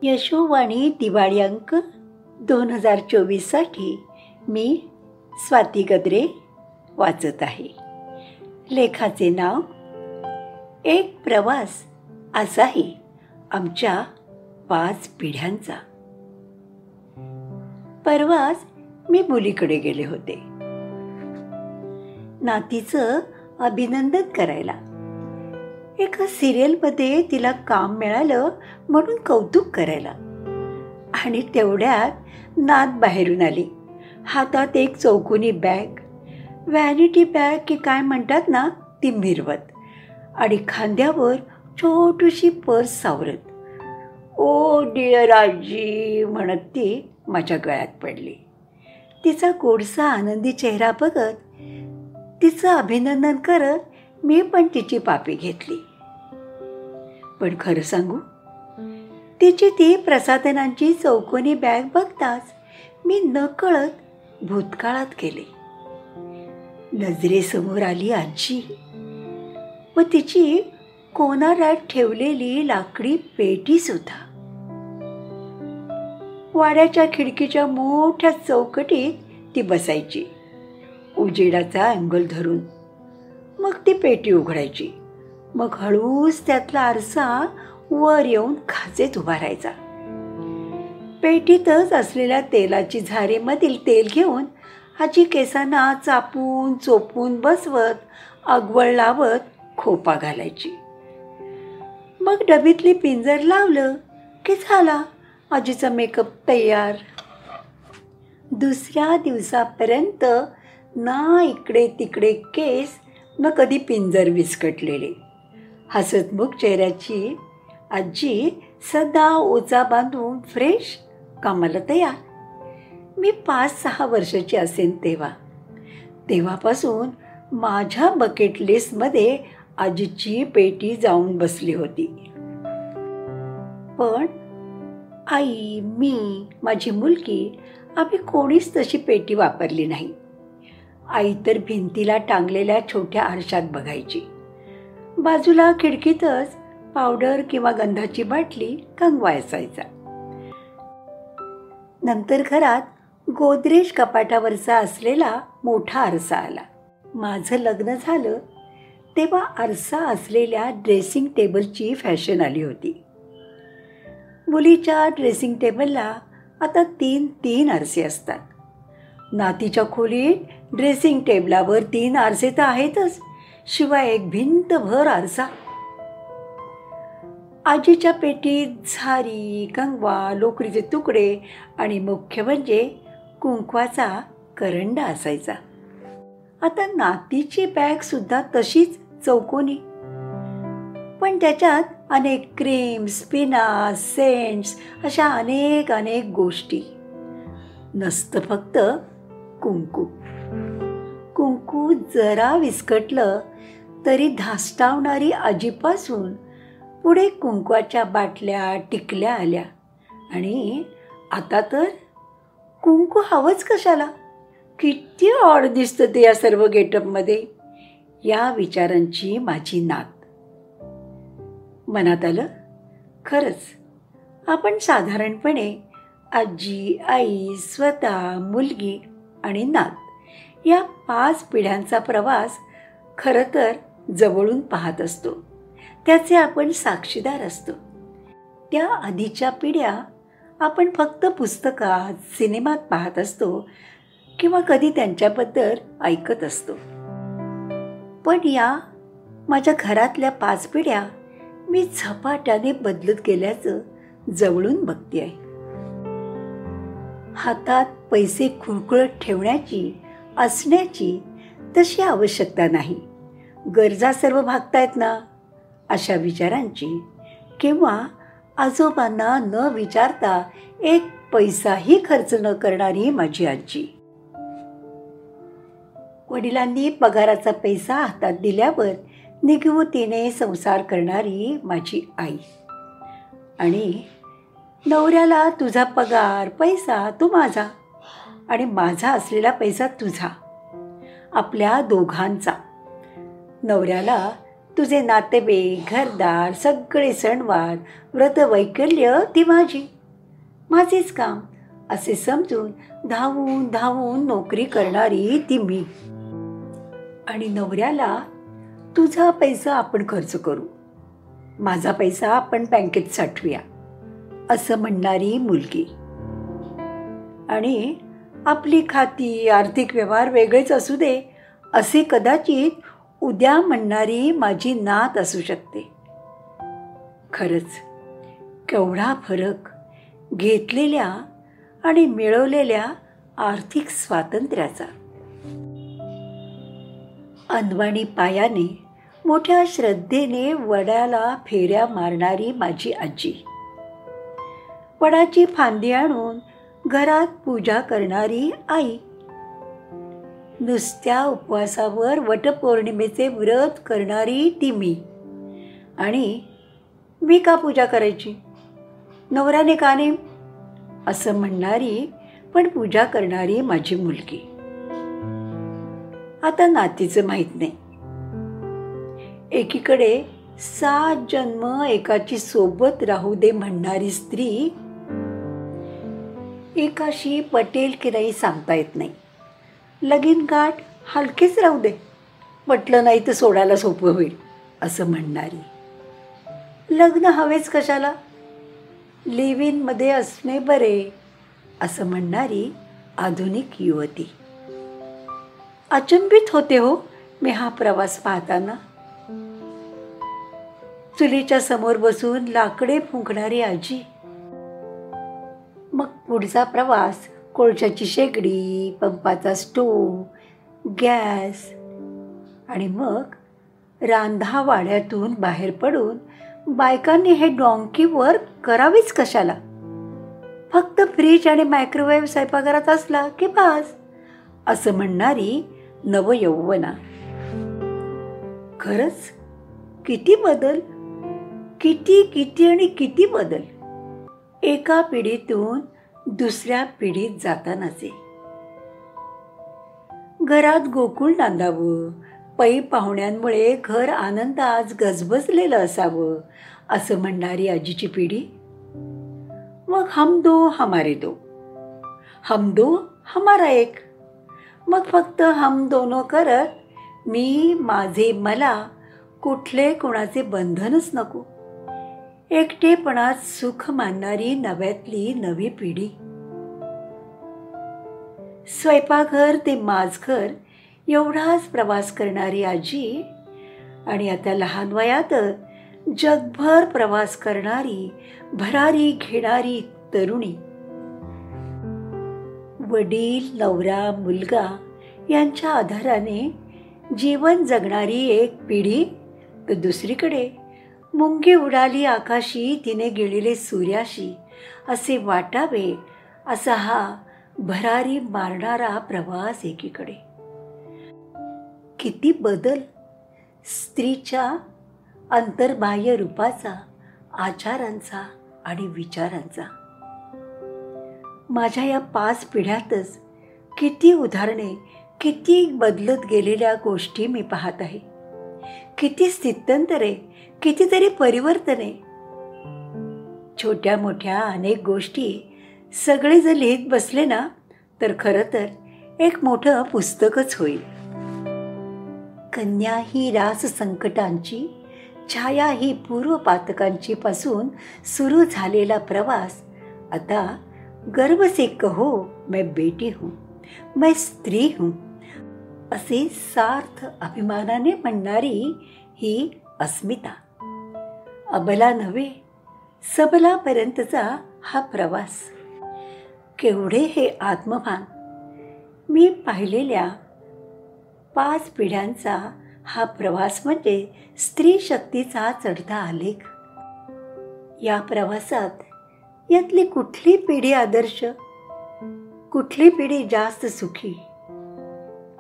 यशोवाणी दिवाळी अंक 2024साठी मी स्वाती गद्रे वाचत आहे. लेखाचे नाव एक प्रवास असाही आमच्या 5 पिढ्यांचा. परवाच मी मुलीकडे गेले होते नातीचं अभिनंदन करायला. एका सिरियलमध्ये तिला काम मिळालं म्हणून कौतुक करायला. आणि तेवढ्यात नात बाहेरून आली. हातात एक चौकोनी बॅग, व्हॅनिटी बॅग की काय म्हणतात ना ती मिरवत, आणि खांद्यावर छोटीशी पर्स सावरत. ओ डिअर आजी म्हणत ती माझ्या गळ्यात पडली. तिचा गोडसा आनंदी चेहरा बघत, तिचं अभिनंदन करत मी पण तिची पापी घेतली. पण खरं सांगू, तिची ती प्रसाधनांची चौकोनी बॅग बघताच मी नकळत भूतकाळात गेले. नजरेसमोर आली आजी व तिची कोनारात ठेवलेली लाकडी पेटी सुद्धा. वाड्याच्या खिडकीच्या मोठ्या चौकटीत ती बसायची, उजेडाचा अँगल धरून. मग ती पेटी उघडायची. मग हळूच त्यातला आरसा वर येऊन खाचेत उभा राहायचा. पेटीतच असलेल्या तेलाची झारीमधील तेल घेऊन आजी केसांना चापून चोपून बसवत, अगवळ लावत खोपा घालायची. मग डबीतली पिंजर लावलं की झाला आजीचा मेकअप तयार. दुसऱ्या दिवसापर्यंत ना इकडे तिकडे केस, न कधी पिंजर विस्कटलेले. हसतमुख चेहऱ्याची आजी सदा ओचा बांधून फ्रेश कामाला तयार. मी 5-6 वर्षाची असेन तेव्हापासून माझ्या बकेट लिस्टमध्ये आजीची पेटी जाऊन बसली होती. पण आई, मी, माझी मुलगी आम्ही कोणीच तशी पेटी वापरली नाही. आई तर भिंतीला टांगलेल्या छोट्या आरशात बघायची. बाजूला खिडकीतच पावडर किंवा गंधाची बाटली कंगवा असायचा. नंतर घरात गोदरेज कपाटावरचा असलेला मोठा आरसा आला. माझं लग्न झालं तेव्हा आरसा असलेल्या ड्रेसिंग टेबलची फॅशन आली होती. मुलीच्या ड्रेसिंग टेबलला आता 3 आरसे असतात. नातीच्या खोलीत ड्रेसिंग टेबलावर 3 आरसे तर आहेतच, शिवाय एक भिंतभर आरसा. आजीच्या पेटीत झारी, कंगवा, लोकरीचे तुकडे आणि मुख्य म्हणजे कुंकवाचा करंडा असायचा. आता नातीची बॅग सुद्धा तशीच चौकोनी, पण त्याच्यात अनेक क्रीम्स, पिना, सेंट्स अशा अनेक गोष्टी. नसतं फक्त कुंकू. कुंकू जरा विस्कटलं तरी धास्तावणारी आजीपासून पुढे कुंकवाच्या बाटल्या, टिकल्या आल्या. आणि आता तर कुंकू हवंच कशाला? किती ऑड दिसतं ते या सर्व गेटअपमध्ये. या विचारांची माझी नात. मनात आलं, खरंच आपण साधारणपणे आजी, आई, स्वतः, मुलगी आणि नात या 5 पिढ्यांचा प्रवास खरं तर जवळून पाहत असतो. त्याचे आपण साक्षीदार असतो. त्या आधीच्या पिढ्या आपण फक्त पुस्तकात, सिनेमात पाहत असतो किंवा कधी त्यांच्याबद्दल ऐकत असतो. पण या माझ्या घरातल्या 5 पिढ्या मी झपाट्याने बदलत गेल्याचं जवळून बघते आहे. हातात पैसे खुळखुळत ठेवण्याची, असण्याची तशी आवश्यकता नाही. गरजा सर्व भागतायत ना, अशा विचारांची. किंवा आजोबांना न विचारता 1 पैसाही खर्च न करणारी माझी आजी. वडिलांनी पगाराचा पैसा हातात दिल्यावर निघवतीने संसार करणारी माझी आई. आणि नवऱ्याला तुझा पगार, पैसा तू माझा आणि माझा असलेला पैसा तुझा, आपल्या दोघांचा. नवऱ्याला तुझे नातेवाईक, घरदार, सगळे सणवार, व्रतवैकल्य ती माझेच काम असे समजून धावून धावून नोकरी करणारी ती मी. आणि नवऱ्याला तुझा पैसा आपण खर्च करू, माझा पैसा आपण बँकेत साठवूया असं म्हणणारी मुलगी. आणि आपली खाती, आर्थिक व्यवहार वेगळेच असू दे असे कदाचित उद्या म्हणणारी माझी नात असू शकते. खरंच केवढा फरक घेतलेल्या आणि मिळवलेल्या आर्थिक स्वातंत्र्याचा. अनवाणी पायाने मोठ्या श्रद्धेने वडाला फेऱ्या मारणारी माझी आजी, वडाची फांदी आणून घरात पूजा करणारी आई, नुसत्या उपवासावर वटपौर्णिमेचे व्रत करणारी ती मी. आणि मी का पूजा करायची, नवऱ्याने का नाही असं म्हणणारी पण पूजा करणारी माझी मुलगी. आता नातीचं माहीत नाही. एकीकडे 7 जन्म एकाची सोबत राहू दे म्हणणारी स्त्री एकाशी पटेल की नाही सांगता येत नाही. लगीन गाठ हलकेच राहू दे, पटलं नाही तर सोडायला सोपं होईल असं म्हणणारी. लग्न हवेच कशाला, लिव्ह इन मध्ये असणे बरे असं म्हणणारी आधुनिक युवती. अचंबित होते हो मी हा प्रवास पाहताना. चुलीच्या समोर बसून लाकडे फुंकणारी आजी, मग पुढचा प्रवास कोळशाची शेगडी, पंपाचा स्टोव, गॅस, आणि मग रांधावाड्यातून बाहेर पडून बायकांनी हे डॉंकी वर्क करावेच कशाला, फक्त फ्रीज आणि मायक्रोवेव्ह स्वयंपाकघरात असला की बास असं म्हणणारी नवयौवना. खरंच किती बदल, किती किती आणि किती बदल एका पिढीतून दुसऱ्या पिढीत जातानाचे. घरात गोकुळ नांदावं, पै पाहुण्यांमुळे घर आनंदात गजबजलेलं असावं असं म्हणणारी आजीची पिढी. मग हम दो हमारे दो, हम दो हमारा एक, मग फक्त हम दोनो करत मी माझे मला, कुठले कोणाचे बंधनच नको, एकटेपणात सुख मानणारी नव्यातली नवी पिढी. स्वयंपाकघर ते माझघर एवढाच प्रवास करणारी आजी, आणि आता लहान वयात जगभर प्रवास करणारी भरारी घेणारी तरुणी. वडील, नवरा, मुलगा यांच्या आधाराने जीवन जगणारी एक पिढी, तर दुसरीकडे मुंगी उडाली आकाशी तिने गेलेले सूर्याशी असे वाटावे असा हा भरारी मारणारा प्रवास एकीकडे. किती बदल स्त्रीच्या अंतर्बाह्य रूपाचा, आचारांचा आणि विचारांचा. माझ्या या 5 पिढ्यातच किती उदाहरणे, किती बदलत गेलेल्या गोष्टी मी पाहत आहे. किती स्थित्यंतरे, कितीतरी परिवर्तने. छोट्या मोठ्या अनेक गोष्टी सगळे जर लिहित बसले ना तर खरं तर एक मोठं पुस्तकच होईल. कन्या ही रास संकटांची, छाया ही पूर्वपातकांची पासून सुरू झालेला प्रवास आता गर्व से कहो मैं बेटी हूँ, मैं स्त्री हूँ असे सार्थ अभिमानाने म्हणणारी ही अस्मिता. अबला नव्हे सबलापर्यंतचा हा प्रवास. केवढे हे आत्मभान. मी पाहिलेल्या 5 पिढ्यांचा हा प्रवास म्हणजे स्त्री शक्तीचा चढता आलेख. या प्रवासात यातली कुठली पिढी आदर्श, कुठली पिढी जास्त सुखी,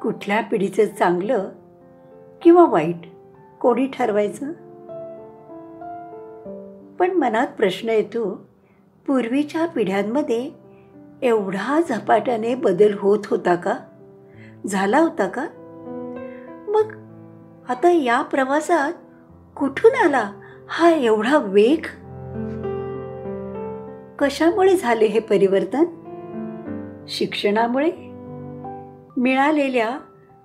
कुठल्या पिढीचं चांगलं किंवा वाईट कोणी ठरवायचं. पण मनात प्रश्न येतो, पूर्वीच्या पिढ्यांमध्ये एवढा झपाट्याने बदल होत होता का, झाला होता का? मग आता या प्रवासात कुठून आला हा एवढा वेग? कशामुळे झाले हे परिवर्तन? शिक्षणामुळे, मिळालेल्या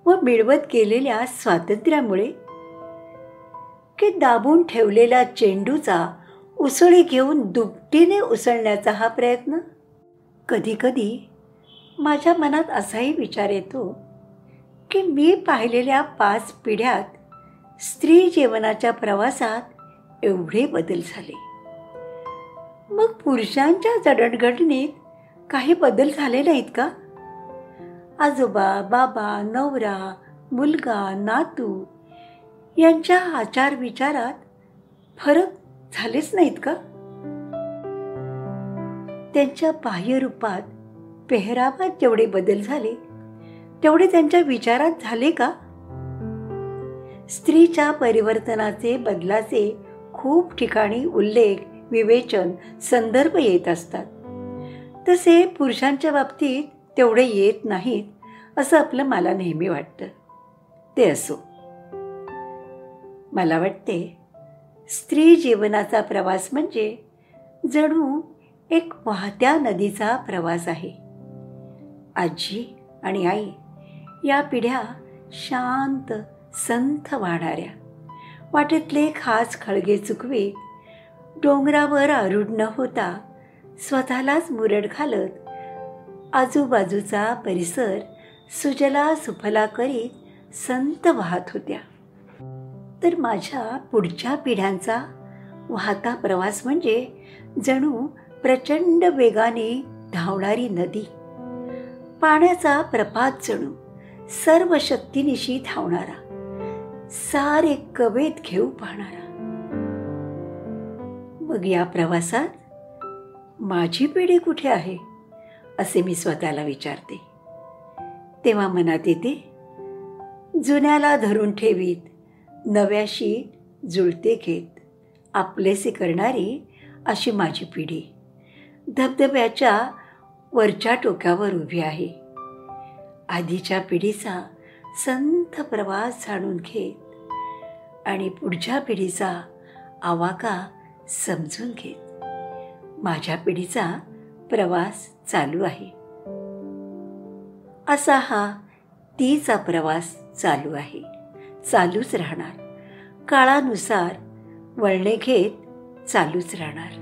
व मिळवत गेलेल्या स्वातंत्र्यामुळे, की दाबून ठेवलेल्या चेंडूचा उसळी घेऊन दुपटीने उसळण्याचा हा प्रयत्न? कधी कधी माझ्या मनात असाही विचार येतो की मी पाहिलेल्या 5 पिढ्यात स्त्री जीवनाच्या प्रवासात एवढे बदल झाले, मग पुरुषांच्या जडणघडणीत काही बदल झाले नाहीत का? आजोबा, बाबा, नवरा, मुलगा, नातू यांच्या आचार विचारात फरक झालेच नाहीत का? त्यांच्या बाह्यरूपात, पेहरावात जेवढे बदल झाले तेवढे त्यांच्या विचारात झाले का? स्त्रीच्या परिवर्तनाचे, बदलाचे खूप ठिकाणी उल्लेख, विवेचन, संदर्भ येत असतात. तसे पुरुषांच्या बाबतीत तेवढे येत नाहीत असं आपलं मला नेहमी वाटतं. ते असो. मला वाटते स्त्री जीवनाचा प्रवास म्हणजे जणू एक वाहत्या नदीचा प्रवास आहे. आजी आणि आई या पिढ्या शांत, संथ वाहणाऱ्या, वाटेतले खास खळगे चुकवीत, डोंगरावर आरूढ न होता स्वतःलाच मुरड घालत आजूबाजूचा परिसर सुजला सुफला करीत संत वाहत होत्या. तर माझ्या पुढच्या पिढ्यांचा वाहता प्रवास म्हणजे जणू प्रचंड वेगाने धावणारी नदी, पाण्याचा प्रपात जणू सर्व शक्तीनिशी धावणारा, सारे कवेत घेऊ पाहणारा. मग या प्रवासात माझी पिढी कुठे आहे असे मी स्वतःला विचारते. तेव्हा मनात येते, जुन्याला धरून ठेवीत, नव्याशी जुळते घेत, आपलेसे करणारी अशी माझी पिढी धबधब्याच्या वरच्या टोकावर उभी आहे. आधीच्या पिढीचा संथ प्रवास जाणून घेत आणि पुढच्या पिढीचा आवाका समजून घेत माझ्या पिढीचा प्रवास चालू आहे. असा हा तिचा प्रवास चालू आहे, चालूच राहणार. काळानुसार वळणे घेत चालूच राहणार.